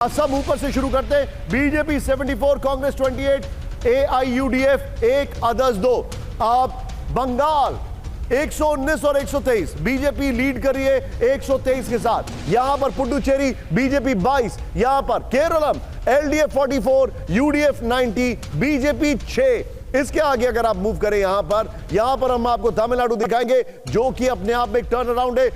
असम ऊपर से शुरू करते हैं। BJP 74, Congress 28, AIUDF 1, others 2। आप बंगाल 119 और 123 बीजेपी लीड कर रही है 123 के साथ। यहां पर पुडुचेरी बीजेपी 22, यहां पर केरलम एलडीएफ 44, यूडीएफ 90, बीजेपी 6। इसके आगे अगर आप मूव करें यहां पर हम आपको तमिलनाडु दिखाएंगे जो कि अपने आप में एक टर्न अराउंड है।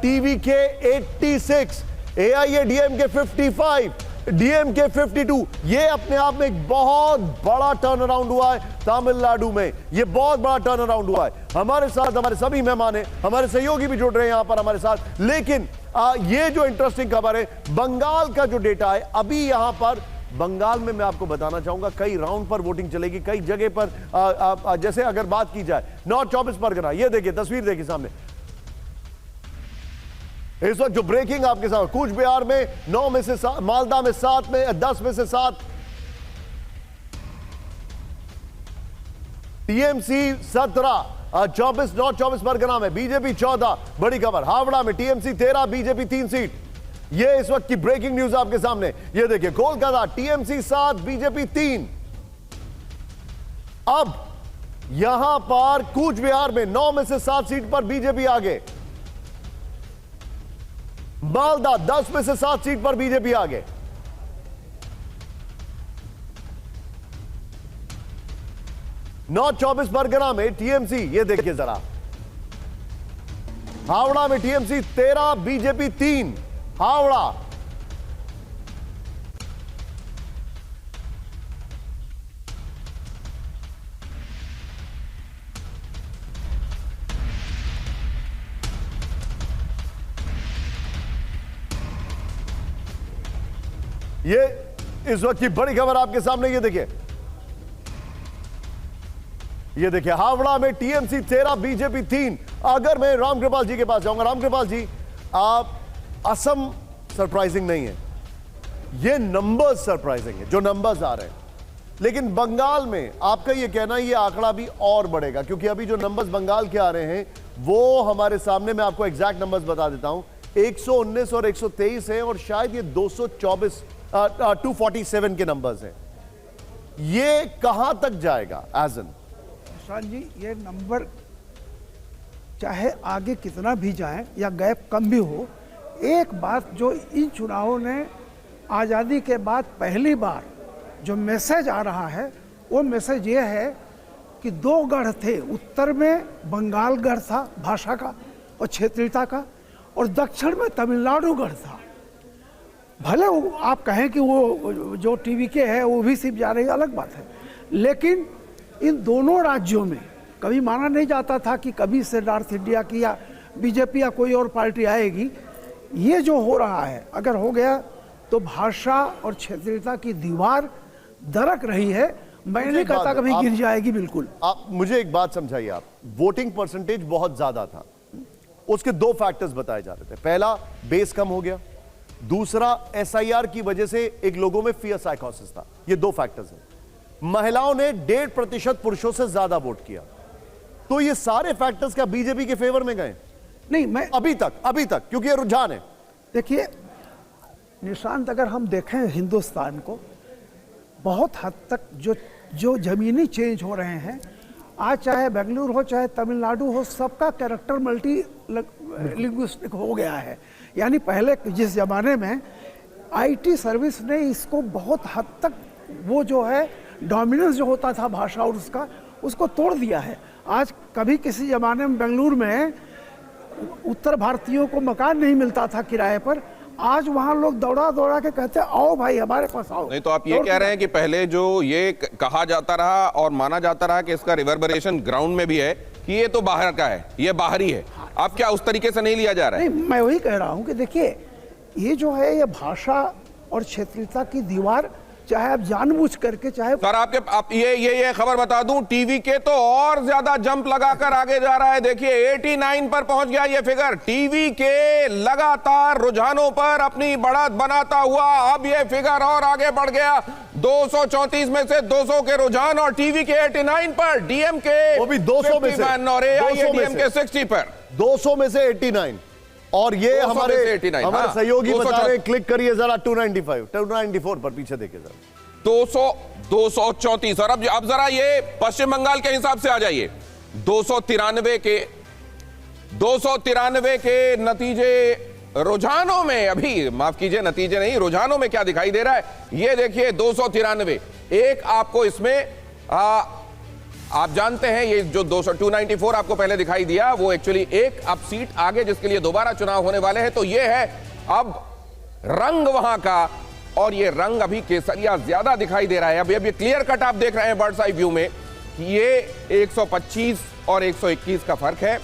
TVK 86, AIADMK 55, DMK 52। ये अपने आप में एक बहुत बड़ा टर्न अराउंड हुआ है तमिलनाडु में। ये बहुत बड़ा टर्न अराउंड हुआ है। हमारे साथ हमारे सभी मेहमान हैं, हमारे सहयोगी भी जुड़ रहे हैं यहां पर हमारे साथ। लेकिन ये जो इंटरेस्टिंग खबर है, बंगाल का जो डेटा है, अभी यहां पर बंगाल में मैं आपको बताना चाहूंगा कई राउंड पर वोटिंग चलेगी, कई जगह पर। जैसे अगर बात की जाए नॉर्थ 24 परगना, ये देखिए तस्वीर देखिए सामने इस वक्त जो ब्रेकिंग आपके साथ, कूच बिहार में 9 में से 7, मालदा में 7 में 10 में से 7, टीएमसी 17, 24 नॉर्थ 24 परगना में बीजेपी 14। बड़ी खबर, हावड़ा में टीएमसी 13, बीजेपी 3 सीट। ये इस वक्त की ब्रेकिंग न्यूज आपके सामने। ये देखिए कोलकाता टीएमसी 7, बीजेपी 3। अब यहां पर कूच बिहार में 9 में से 7 सीट पर बीजेपी आगे। मालदा 10 में से 7 सीट पर बीजेपी आगे। नॉर्थ 24 परगना में टीएमसी, ये देखिए जरा, हावड़ा में टीएमसी 13, बीजेपी 3। हावड़ा ये इस वक्त की बड़ी खबर आपके सामने। ये देखिए हावड़ा में टीएमसी 13, बीजेपी 3। अगर मैं रामकृपाल जी के पास जाऊंगा, रामकृपाल जी, आप, असम सरप्राइजिंग नहीं है, ये नंबर्स सरप्राइजिंग है जो नंबर्स आ रहे हैं। लेकिन बंगाल में आपका ये कहना, ये आंकड़ा भी और बढ़ेगा, क्योंकि अभी जो नंबर्स बंगाल के आ रहे हैं वो हमारे सामने, मैं आपको एग्जैक्ट नंबर्स बता देता हूं, 119 और 123 है, और शायद ये 247 के नंबर्स हैं। ये कहां तक जाएगा एजन? निशान जी, ये नंबर चाहे आगे कितना भी जाए या गैप कम भी हो, एक बात जो इन चुनावों ने आज़ादी के बाद पहली बार जो मैसेज आ रहा है, वो मैसेज ये है कि 2 गढ़ थे। उत्तर में बंगाल गढ़ था भाषा का और क्षेत्रीयता का, और दक्षिण में तमिलनाडु गढ़ था। भले आप कहें कि वो जो टीवीके है वो भी सिर्फ जा रही है, अलग बात है, लेकिन इन दोनों राज्यों में कभी माना नहीं जाता था कि कभी से नॉर्थ इंडिया की या बीजेपी या कोई और पार्टी आएगी। ये जो हो रहा है, अगर हो गया तो भाषा और क्षेत्रीयता की दीवार दरक रही है। मैं नहीं कहता कभी गिर जाएगी, बिल्कुल। आप मुझे एक बात समझाइए, आप, वोटिंग परसेंटेज बहुत ज्यादा था, उसके 2 फैक्टर्स बताए जा रहे थे। पहला, बेस कम हो गया, दूसरा एसआईआर की वजह से एक लोगों में फियर साइकोसिस था। ये 2 फैक्टर्स हैं। महिलाओं ने 1.5% पुरुषों से ज्यादा वोट किया, तो ये सारे फैक्टर्स क्या बीजेपी के फेवर में गए? नहीं, मैं अभी तक क्योंकि ये रुझान है। देखिए निशांत, अगर हम देखें हिंदुस्तान को, बहुत हद तक जो जमीनी चेंज हो रहे हैं, आज चाहे बेंगलुरु हो चाहे तमिलनाडु हो, सबका कैरेक्टर मल्टी लिंग्विस्टिक हो गया है। यानी पहले जिस जमाने में आईटी सर्विस ने इसको बहुत हद तक, वो जो है डोमिनेंस जो होता था भाषा और उसको तोड़ दिया है। आज कभी किसी जमाने में बेंगलुरु में उत्तर भारतीयों को मकान नहीं मिलता था किराए पर, आज वहां लोग दौड़ा दौड़ा के कहते हैं आओ भाई हमारे पास आओ। नहीं तो आप ये कह रहे हैं कि पहले जो ये कहा जाता रहा और माना जाता रहा कि इसका रिवर्बरेशन ग्राउंड में भी है कि ये तो बाहर का है, ये बाहरी है, अब क्या उस तरीके से नहीं लिया जा रहा है? नहीं, मैं वही कह रहा हूं कि देखिए, ये जो है ये भाषा और क्षेत्रीयता की दीवार, चाहे आप जानबूझ करके, चाहे सर आप ये खबर बता दूं, टीवी के तो और ज्यादा जंप लगाकर आगे जा रहा है। देखिए 89 पर पहुंच गया ये फिगर। टीवी के लगातार रुझानों पर अपनी बढ़त बनाता हुआ अब ये फिगर और आगे बढ़ गया। 234 में से 200 के रुझान, और टीवी के 89 पर, डीएम के वो भी 200 में से, और एआईएडीएम के 60 पर, 200 में से 89। और ये 200 हमारे में से 89, हमारे हाँ, सहयोगी 200 बता रहे हैं, क्लिक करिए जरा 294 पर पीछे देखिए जरा 234 और अब जरा ये पश्चिम बंगाल के हिसाब से आ जाइए 293 के नतीजे रुझानों में, अभी माफ कीजिए नतीजे नहीं, रुझानों में क्या दिखाई दे रहा है ये देखिए 293। एक आपको इसमें आप जानते हैं ये जो 294 आपको पहले दिखाई दिया वो एक्चुअली एक अब सीट आगे जिसके लिए दोबारा चुनाव होने वाले हैं, तो ये है अब रंग वहां का, और ये रंग अभी केसरिया ज्यादा दिखाई दे रहा है। अभी ये क्लियर कट आप देख रहे हैं बर्ड्स आई व्यू में कि ये 125 और 121 का फर्क है।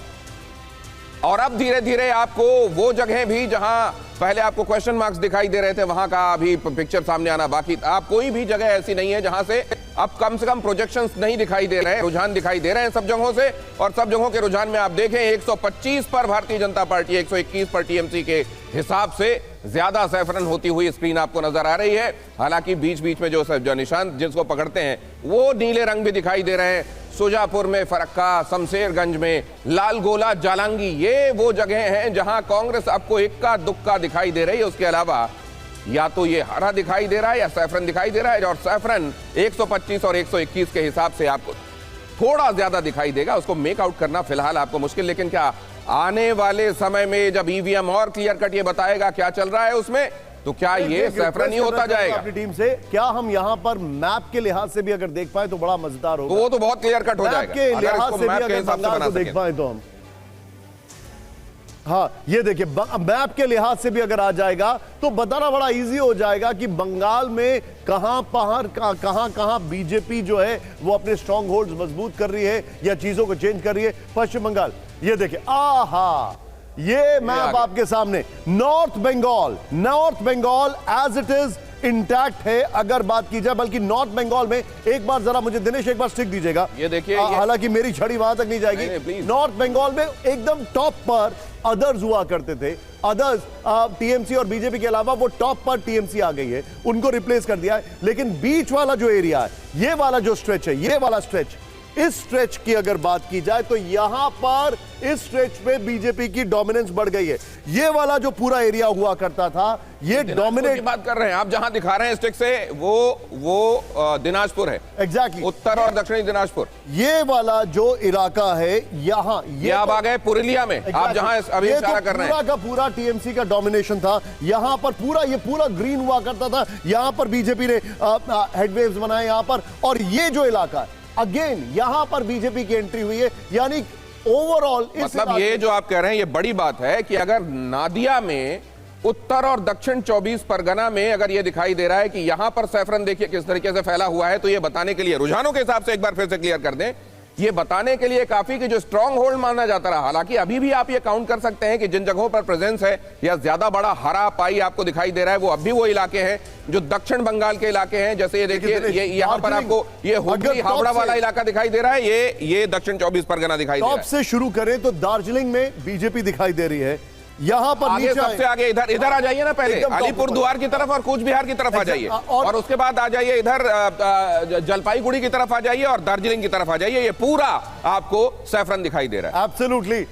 और अब धीरे धीरे आपको वो जगह भी जहां पहले आपको क्वेश्चन मार्क्स दिखाई दे रहे थे वहां का अभी पिक्चर सामने आना बाकी। आप कोई भी जगह ऐसी नहीं है जहां से अब कम से कम प्रोजेक्शंस नहीं दिखाई दे रहे हैं, रुझान दिखाई दे रहे हैं सब जगहों से। और सब जगहों के रुझान में आप देखें 125 पर भारतीय जनता पार्टी, 121 पर टीएमसी के हिसाब से ज्यादा सैफरन होती हुई स्क्रीन आपको नजर आ रही है। हालांकि बीच बीच में जो निशान जिसको पकड़ते हैं वो नीले रंग भी दिखाई दे रहे हैं। सुजापुर में फरक्का, शमशेरगंज में लालगोला, जालंगी, ये वो जगह हैं जहां कांग्रेस आपको इक्का दुक्का दिखाई दे रही है। उसके अलावा या तो ये हरा दिखाई दे रहा है या सैफरन दिखाई दे रहा है, और सैफरन 125 और 121 के हिसाब से आपको थोड़ा ज्यादा दिखाई देगा। उसको मेक आउट करना फिलहाल आपको मुश्किल, लेकिन क्या आने वाले समय में जब ईवीएम और क्लियर कट ये बताएगा क्या चल रहा है उसमें, तो क्या ये सैफरन ही होता जाएगा? अपनी टीम से क्या हम यहां पर मैप के लिहाज से भी अगर देख पाए तो बड़ा मजेदार होगा। तो वो तो बहुत क्लियर कट हो जाएगा के अगर लिहाज इसको से भी मैप के अगर हिसाब से बंगाल बना को देख सकें। पाए तो हम, हाँ ये देखिए मैप के लिहाज से भी अगर आ जाएगा तो बताना बड़ा इजी हो जाएगा कि बंगाल में कहां बीजेपी जो है वो अपने स्ट्रॉन्ग होल्ड्स मजबूत कर रही है या चीजों को चेंज कर रही है। पश्चिम बंगाल ये देखिए, आहा ये मैप आपके सामने, north Bengal as it is intact है अगर बात की जाए। बल्कि नॉर्थ बंगाल में एक बार जरा मुझे दिनेश एक बार स्टिक दीजिएगा, ये देखिए, हालांकि मेरी छड़ी वहां तक नहीं जाएगी। नॉर्थ बंगाल में एकदम टॉप पर अदर्स हुआ करते थे, अदर्स टीएमसी और बीजेपी के अलावा वो टॉप पर टीएमसी आ गई है, उनको रिप्लेस कर दिया है। लेकिन बीच वाला जो एरिया है, ये वाला जो स्ट्रेच है, ये वाला स्ट्रेच, इस स्ट्रेच की अगर बात की जाए तो यहां पर इस स्ट्रेच पे बीजेपी की डोमिनेंस बढ़ गई है। ये वाला जो पूरा एरिया हुआ करता था ये डोमिनेट की बात कर रहे हैं आप, जहां दिखा रहे हैं स्टिक से वो दिनाजपुर है, एग्जैक्टली उत्तर और दक्षिणी दिनाजपुर। ये वाला जो इलाका है यहां, ये आप आ गए पुरुलिया में, आप जहां अभी इशारा कर रहे हैं, पूरा का पूरा टीएमसी का डोमिनेशन था। यहां पर पूरा ये पूरा ग्रीन हुआ करता था, यहां पर बीजेपी ने हेडवेव्स बनाए यहां पर। और ये जो इलाका है अगेन यहां पर बीजेपी की एंट्री हुई है, यानी ओवरऑल मतलब ये जो आप कह रहे हैं ये बड़ी बात है कि अगर नादिया में उत्तर और दक्षिण 24 परगना में अगर ये दिखाई दे रहा है कि यहां पर सैफरन देखिए किस तरीके से फैला हुआ है, तो ये बताने के लिए रुझानों के हिसाब से एक बार फिर से क्लियर कर दें, ये बताने के लिए काफी कि जो स्ट्रॉन्ग होल्ड माना जाता रहा। हालांकि अभी भी आप ये काउंट कर सकते हैं कि जिन जगहों पर प्रेजेंस है या ज्यादा बड़ा हरा पाई आपको दिखाई दे रहा है वो अब भी वो इलाके हैं जो दक्षिण बंगाल के इलाके हैं। जैसे ये देखिए, ये यहाँ पर आपको ये हुगली हावड़ा वाला इलाका दिखाई दे रहा है, ये दक्षिण 24 परगना दिखाई दे रहा है। टॉप से शुरू करें तो दार्जिलिंग में बीजेपी दिखाई दे रही है, यहां पर आगे सबसे आगे इधर आ जाइए ना, पहले अलीपुर द्वार की तरफ और कूच बिहार की तरफ आ जाइए, और उसके बाद आ जाइए इधर जलपाईगुड़ी की तरफ आ जाइए और दार्जिलिंग की तरफ आ जाइए। ये पूरा आपको सैफरन दिखाई दे रहा है। एब्सोल्युटली।